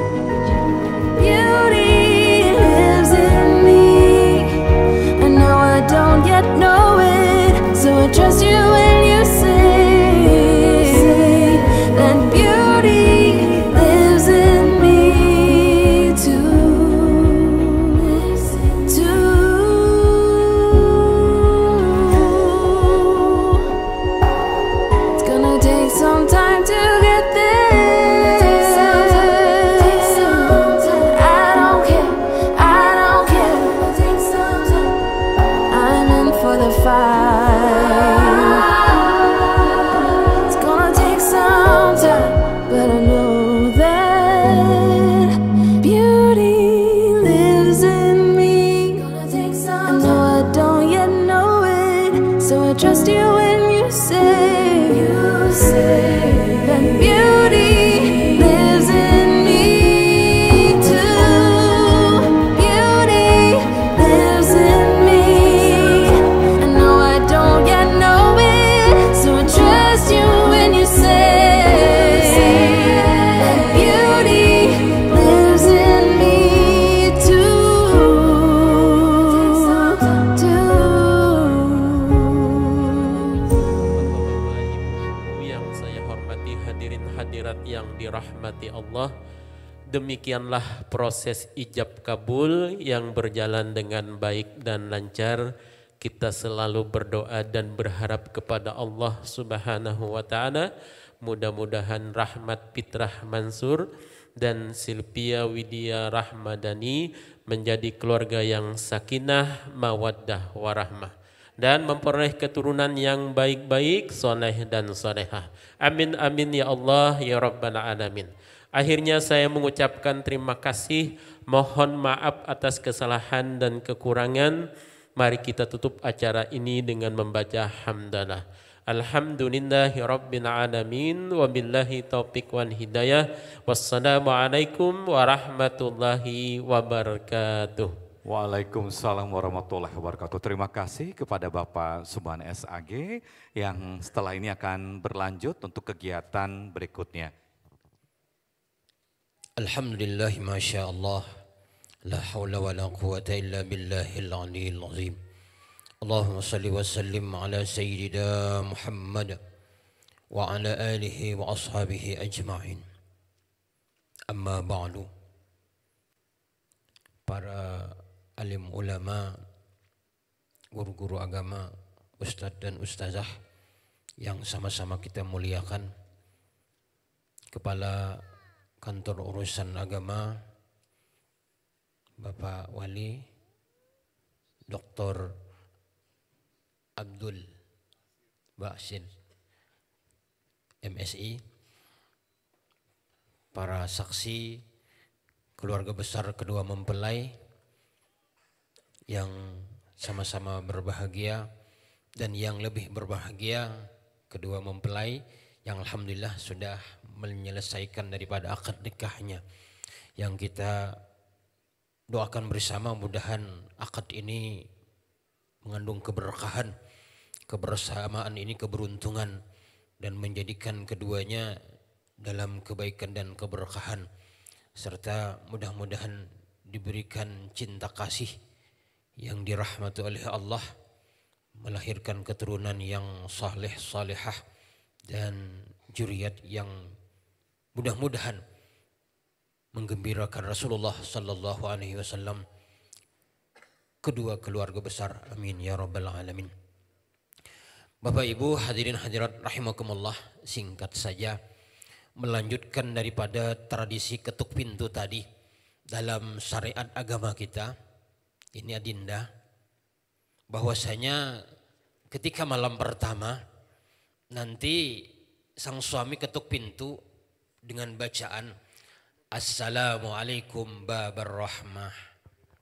Beauty lives in me. I know I don't yet know it, so I trust you when you say that beauty lives in me too. It's gonna take some time to get there. I don't care. I'm in for the fight. hadirat yang dirahmati Allah, demikianlah proses ijab kabul yang berjalan dengan baik dan lancar. Kita selalu berdoa dan berharap kepada Allah Subhanahu wa Ta'ala, mudah-mudahan Rahmat Fitrah Mansur dan Silpia Widya Rahmadani menjadi keluarga yang sakinah, mawaddah, warahmah, dan memperoleh keturunan yang baik-baik, soleh dan solehah. Amin amin ya Allah ya Rabbal Alamin. Akhirnya saya mengucapkan terima kasih, mohon maaf atas kesalahan dan kekurangan. Mari kita tutup acara ini dengan membaca hamdalah. Alhamdulillahi Rabbil Alamin, wabillahi taufiq wal hidayah. Wassalamualaikum warahmatullahi wabarakatuh. Waalaikumsalam warahmatullahi wabarakatuh. Terima kasih kepada Bapak Subhan SAG yang setelah ini akan berlanjut untuk kegiatan berikutnya. Alhamdulillah, Masya Allah, la hawla wa la quwata illa billahil aliyyil azim. Allahumma salli wa sallim ala Sayyidina Muhammad wa ala alihi wa ashabihi ajma'in. Amma ba'du. Para alim ulama, guru-guru agama, ustadz dan ustazah yang sama-sama kita muliakan, Kepala Kantor Urusan Agama Bapak Wali Dr. Abdul Basit MSI, para saksi, keluarga besar kedua mempelai yang sama-sama berbahagia, dan yang lebih berbahagia kedua mempelai yang alhamdulillah sudah menyelesaikan daripada akad nikahnya, yang kita doakan bersama mudahan akad ini mengandung keberkahan, kebersamaan ini keberuntungan, dan menjadikan keduanya dalam kebaikan dan keberkahan, serta mudah-mudahan diberikan cinta kasih yang dirahmati oleh Allah, melahirkan keturunan yang saleh salehah dan juriat yang mudah-mudahan menggembirakan Rasulullah sallallahu alaihi wasallam, kedua keluarga besar. Amin ya rabbal alamin. Bapak Ibu hadirin hadirat rahimakumullah, singkat saja melanjutkan daripada tradisi ketuk pintu tadi dalam syariat agama kita. Ini adinda, bahwasanya ketika malam pertama nanti sang suami ketuk pintu dengan bacaan Assalamualaikum babar rahmah.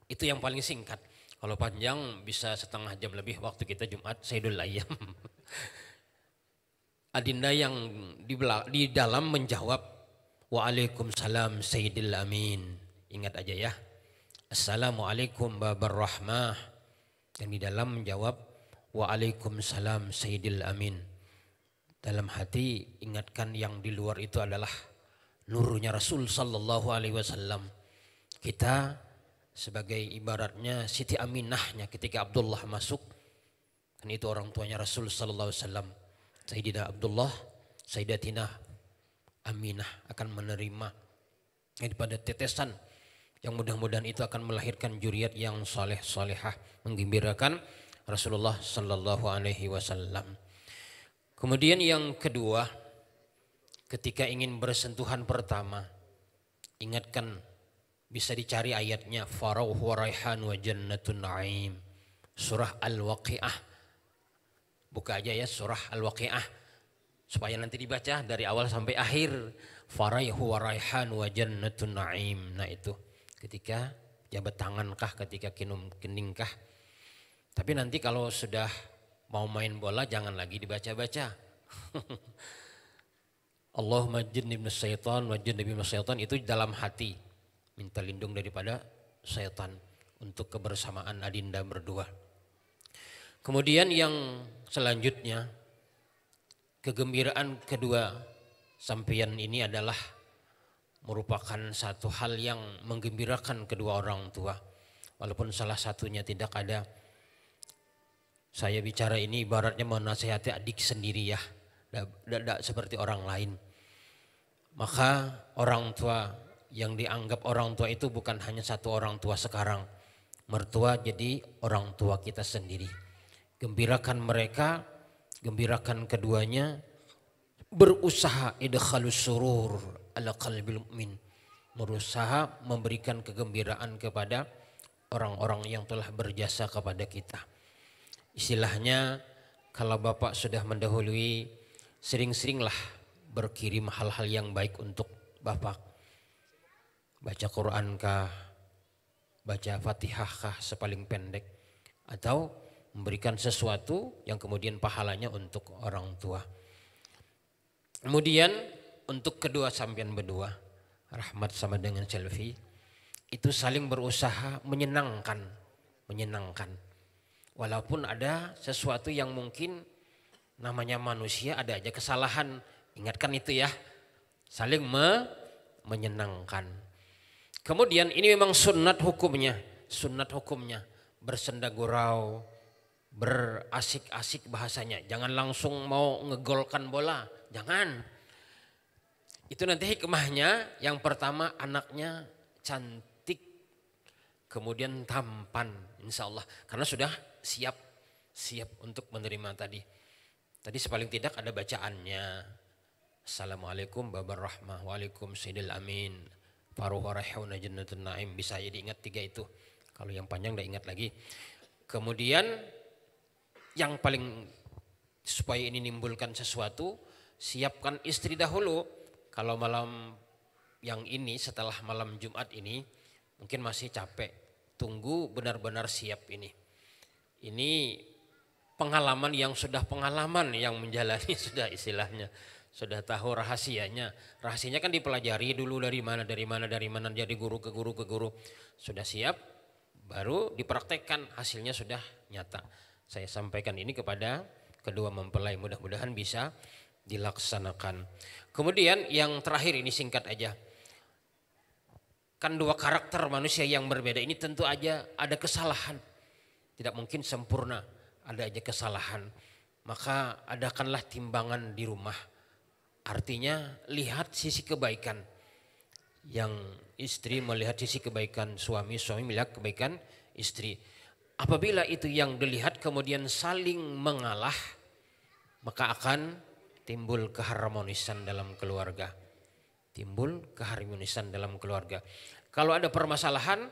Itu yang paling singkat. Kalau panjang bisa setengah jam lebih, waktu kita Jumat Sayyidul Ayyam. Adinda yang di dalam menjawab Waalaikumsalam Sayyidil Amin. Ingat aja ya, Assalamualaikum babar rahmah. Yang di dalam menjawab Waalaikumsalam Sayyidil Amin. Dalam hati ingatkan yang di luar itu adalah nurnya Rasul sallallahu alaihi wasallam. Kita sebagai ibaratnya Siti Aminahnya ketika Abdullah masuk, kan itu orang tuanya Rasul sallallahu alaihi wasallam. Sayyidina Abdullah, Sayyidatina Aminah akan menerima daripada tetesan yang mudah-mudahan itu akan melahirkan juriat yang saleh salehah, menggembirakan Rasulullah sallallahu alaihi wasallam. Kemudian yang kedua, ketika ingin bersentuhan pertama, ingatkan bisa dicari ayatnya, farauh wa raihan wa jannatun na'im. Surah Al-Waqi'ah. Buka aja ya surah Al-Waqi'ah supaya nanti dibaca dari awal sampai akhir. Farauh wa raihan wa jannatun na'im. Nah itu ketika jabat tangankah, ketika keningkah. Tapi nanti kalau sudah mau main bola jangan lagi dibaca-baca. Allahumma jannibna syaitan wa jannibna syaitan, itu dalam hati. Minta lindung daripada syaitan untuk kebersamaan adinda berdua. Kemudian yang selanjutnya, kegembiraan kedua sampeyan ini adalah merupakan satu hal yang menggembirakan kedua orang tua. Walaupun salah satunya tidak ada. Saya bicara ini ibaratnya menasihati adik sendiri ya. Tidak seperti orang lain. Maka orang tua yang dianggap orang tua itu bukan hanya satu orang tua sekarang. Mertua jadi orang tua kita sendiri. Gembirakan mereka, gembirakan keduanya, berusaha idkhalus surur ala qalbil mu'min. Berusaha memberikan kegembiraan kepada orang-orang yang telah berjasa kepada kita. Istilahnya kalau Bapak sudah mendahului, sering-seringlah berkirim hal-hal yang baik untuk Bapak. Baca Quran kah, baca Fatihah kah sepaling pendek, atau memberikan sesuatu yang kemudian pahalanya untuk orang tua. Kemudian untuk kedua sampean berdua, Rahmat sama dengan Selfie, itu saling berusaha menyenangkan. Walaupun ada sesuatu yang mungkin namanya manusia ada aja kesalahan. Ingatkan itu ya, saling menyenangkan. Kemudian ini memang sunnat hukumnya, bersenda gurau, berasik-asik bahasanya. Jangan langsung mau ngegolkan bola, jangan. Itu nanti hikmahnya, yang pertama anaknya cantik, kemudian tampan insya Allah. Karena sudah siap untuk menerima tadi. Tadi sepaling tidak ada bacaannya. Assalamualaikum babar rahmah, waalaikum sayyidil amin, faruha raihuna jannatun naim. Bisa jadi ingat 3 itu. Kalau yang panjang tidak ingat lagi. Kemudian yang paling supaya ini nimbulkan sesuatu, siapkan istri dahulu. Kalau malam yang ini setelah malam Jumat ini mungkin masih capek. Tunggu benar-benar siap ini. Ini pengalaman yang yang menjalani sudah istilahnya. Sudah tahu rahasianya. Rahasianya kan dipelajari dulu dari mana jadi guru ke guru. Sudah siap, baru dipraktekkan, hasilnya sudah nyata. Saya sampaikan ini kepada kedua mempelai, mudah-mudahan bisa dilaksanakan. Kemudian yang terakhir ini singkat aja. Kan 2 karakter manusia yang berbeda ini tentu aja ada kesalahan. Tidak mungkin sempurna, ada aja kesalahan. Maka adakanlah timbangan di rumah. Artinya lihat sisi kebaikan. Yang istri melihat sisi kebaikan suami, suami melihat kebaikan istri. Apabila itu yang dilihat kemudian saling mengalah, maka akan timbul keharmonisan dalam keluarga. Kalau ada permasalahan,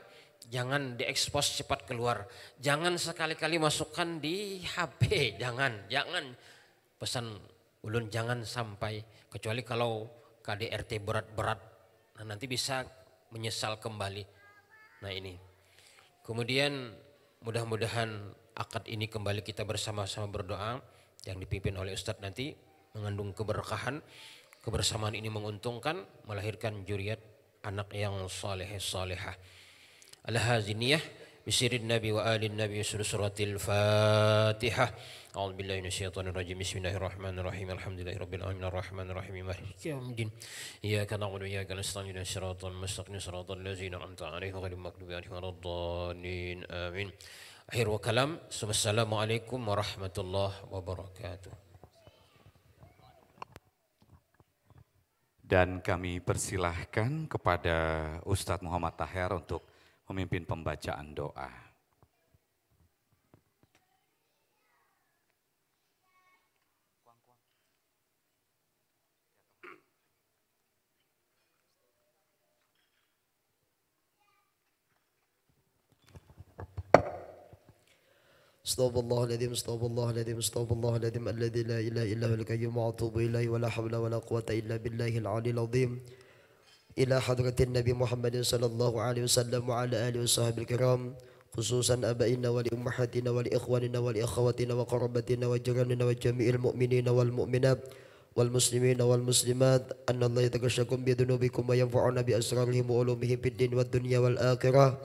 jangan diekspos cepat keluar. Jangan sekali-kali masukkan di HP, jangan. Pesan ulun jangan sampai, kecuali kalau KDRT berat-berat, nah nanti bisa menyesal kembali. Nah ini. Kemudian mudah-mudahan akad ini kembali kita bersama-sama berdoa yang dipimpin oleh Ustadz nanti mengandung keberkahan. Kebersamaan ini menguntungkan, melahirkan juriat anak yang saleh-salehah. Al-Haziniyah bisirin Nabi wa alin Nabi suratil Fatihah. A'udzu billahi minasyaitonir rajim. Bismillahirrahmanirrahim. Alhamdulillahirabbil alamin arrahmanir rahim maliki yaumiddin. Iyyaka na'budu wa iyyaka nasta'in ihdinas siratal mustaqim siratal ladzina an'amta 'alaihim ghairil maghdubi 'alaihim waladdallin. Amin. Akhir wa kalam. Wassalamualaikum warahmatullahi wabarakatuh. Dan kami persilahkan kepada Ustadz Muhammad Taher untuk memimpin pembacaan doa. Astaghfirullahaladzim, astaghfirullahaladzim, astaghfirullahaladzim, alladzi la ilaha illa huwal qayyum wa atubu ilaihi wa la hawla wa la quwwata illa billahil aliyil azim. Ila hadratin Nabi Muhammad sallallahu alaihi wasallam wa ala alihi washabil kiram, khususan abaina wa li ummahatina wa li ikhwanina wa li akhawatina wa qarabatina wa jiranina wa jami'il mu'minina wal mu'minat wal muslimina wal muslimat, anna Allah yataghashakum bi dhunubikum wa yanfa'una bi asrarihim wa ulumihim fid din wad dunya wal akhirah.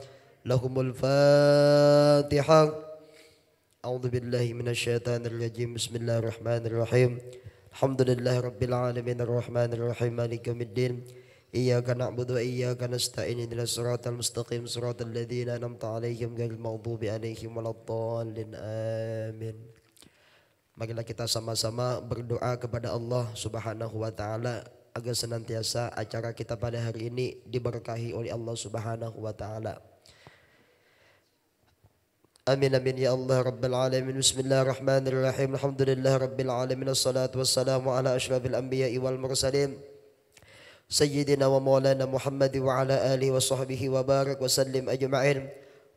Lahumul Fatihah. A'udzu billahi minasyaitonir rajim. Bismillahirrahmanirrahim. Alhamdulillahi rabbil alamin arrahmanir rahim maliki yaumiddin. Iyyaka na'budu wa iyyaka nasta'in ihdinas siratal mustaqim siratal ladzina an'amta 'alaihim ghairil maghdubi 'alaihim waladdallin. Amin. Marilah kita sama-sama berdoa kepada Allah Subhanahu wa taala agar senantiasa acara kita pada hari ini diberkahi oleh Allah Subhanahu wa taala. Amin amin ya Allah rabbal alamin. Bismillahirrahmanirrahim. Alhamdulillah rabbil alamin. Assalatu wassalamu ala asyrafil anbiya'i wal mursalin sayyidina wa maulana Muhammad wa ala alihi wa sahbihi wa barak wa sallim ajma'in.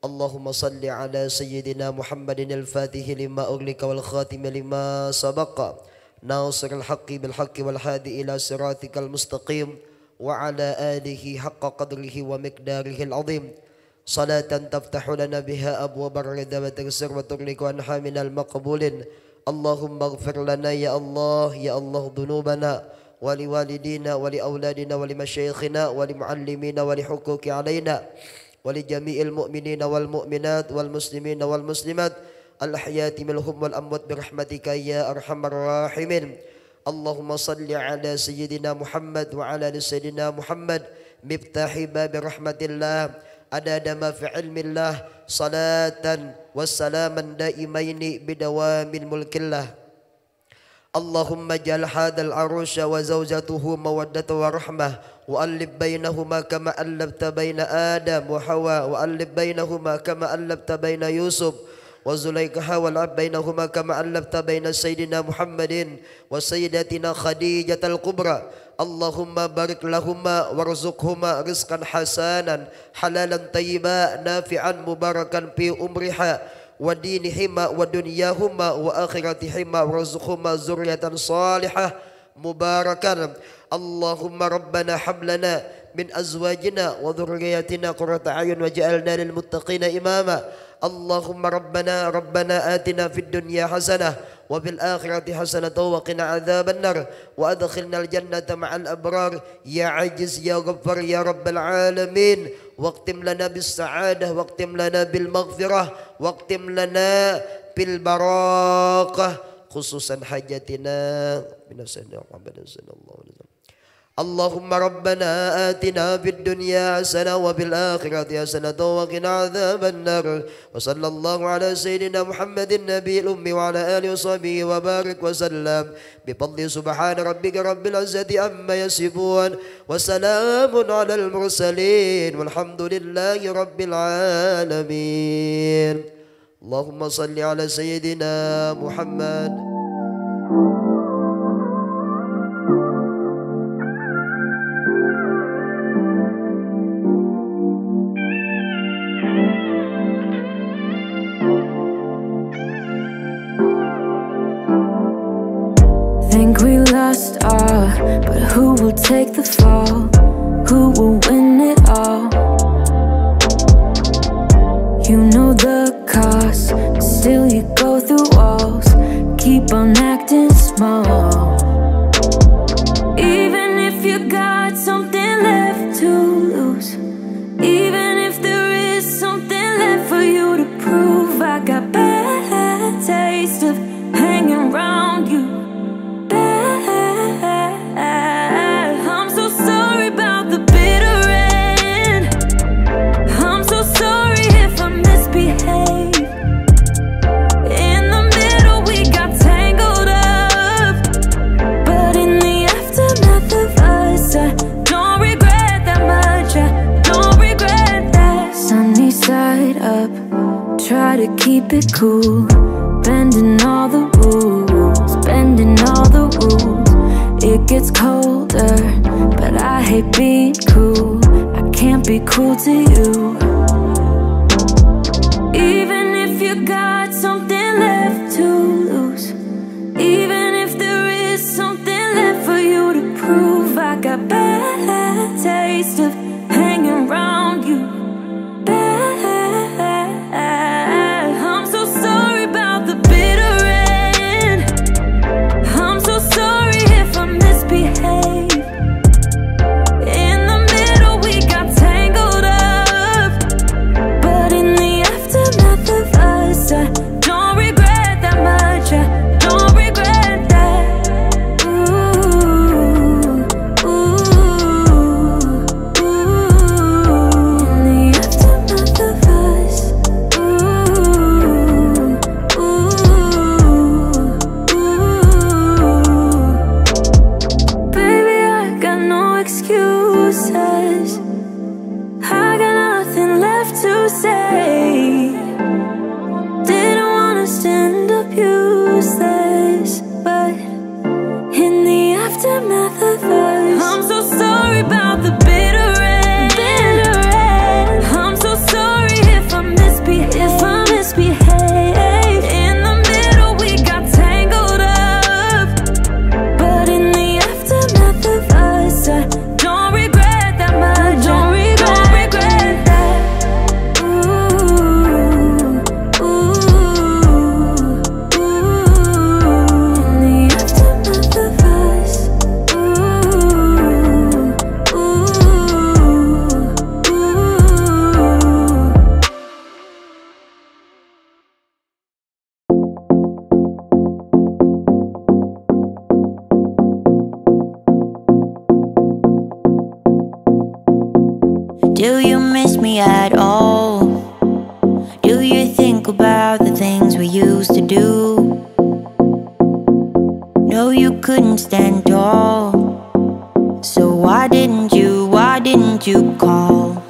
Allahumma salli ala sayyidina Muhammadin al-fatih lima ughliqa wal khatim lima sabaqa nasiril haqqi bil haqqi wal hadi ila siratikal mustaqim wa ala alihi haqqa qadrihi wa miqdarihi al-azim. Salatan taftahu lana biha abwaba ar-ridha wa taghsir wa tughliqu anha minal maqbulin. Allahumma ighfir lana ya Allah dhunubana wa liwalidina wa liauladina wa limasyayikhina wa limuallimina wa lihuquqi alaina wa lijami'il mu'minina wal mu'minat wal muslimina wal muslimat al-ahyati minhum wal amwat birahmatika ya arhamar rahimin. Allahumma salli ala sayyidina Muhammad wa ala ali sayyidina Muhammad miftahi babi rahmatillah adada ma fi ilmillah salatan wassalaman daimaini bidawamil mulkillah. Allahumma ja'al hadal arusha wa zawjatuhu mawaddata wa rahmah wa allib bainahuma kama allabta baina Adam wa Hawa wa allib bainahuma kama allabta baina Yusuf wa Zulaikha wa al'ab bainahuma kama allabta baina Sayyidina Muhammadin wa Sayyidatina Khadijatal Kubra. Allahumma barik lahuma warzuqhuma rizqan hasanan halalan tayyiban nafi'an mubarakan fi umriha wa dinihima wa dunyahuma wa akhiratihima warzuqhuma zurriyatan salihah mubarakan. Allahumma rabbana hablana min azwajina wa dhurriyyatina qurrata a'yun waj'alna lil muttaqina imama. Allahumma rabbana atina fid dunya hasanah wa fil akhirati hasanatan wa qina adzaban nar wa adkhilnal jannata ma'al abrar ya ajiz ya ghaffar ya rabbal alamin. Waqtim lana bis sa'adah waqtim lana bil maghfirah waqtim lana bil barakah khususan hajatina min sayyidina Muhammadin sallallahu alaihi wasallam. Allahumma rabbana atina fid dunya hasanah wa fil akhirati hasanatan wa qina adzaban nar. Wa sallallahu ala sayyidina Muhammadin nabiyil ummi wa ala alihi wa sahbihi wa barik wa sallam. Bi fadli subhana rabbika rabbil izzati amma yasifun wa salamun alal mursalin walhamdulillahi rabbil alamin. Allahumma salli ala sayyidina Muhammad. Think we lost all, but who will take the fall? Who will win it all? You know the cost, but still you go through walls. Keep on acting small. Even if you got something left to lose, even if there is something left for you to prove, I got bad taste of hanging around you. I'm so sorry about the bitter end. I'm so sorry if I misbehaved. In the middle we got tangled up, but in the aftermath of us, I don't regret that much. I don't regret that. Sunny side up, try to keep it cool, bending all the rules, bending all the rules. It gets colder, but I hate being cool. I can't be cruel to you. Even if you got something left to lose, even if there is something left for you to prove, I got bad taste of hanging around you. I'm so sorry about the bitter end. I'm so sorry if I misbehaved. In the middle we got tangled up, at all? Do you think about the things we used to do? No, you couldn't stand tall. So why didn't you call?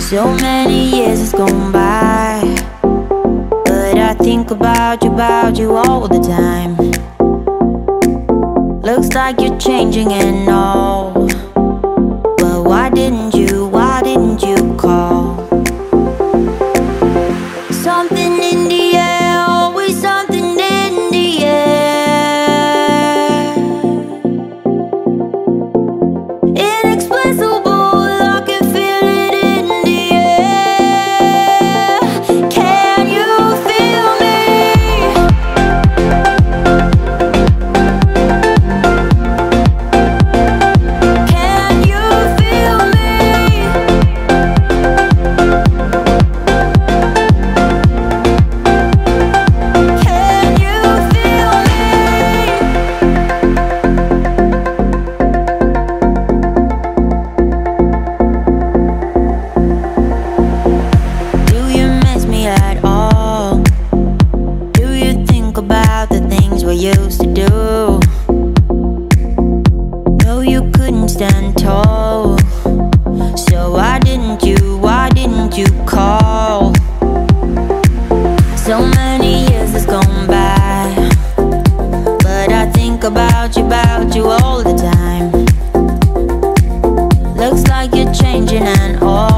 So many years has gone by, but I think about you all the time. Looks like you're changing and all, but why didn't you call? Something in the air, always something in the air. Inexplicable, I can feel it in the air. Can you feel me? Can you feel me? Can you feel me? Do you miss me at all? Do you think about the things we used to do? No, you couldn't stand tall. So why didn't you call? So many years has gone by, but I think about you all the time. Looks like you're changing and all.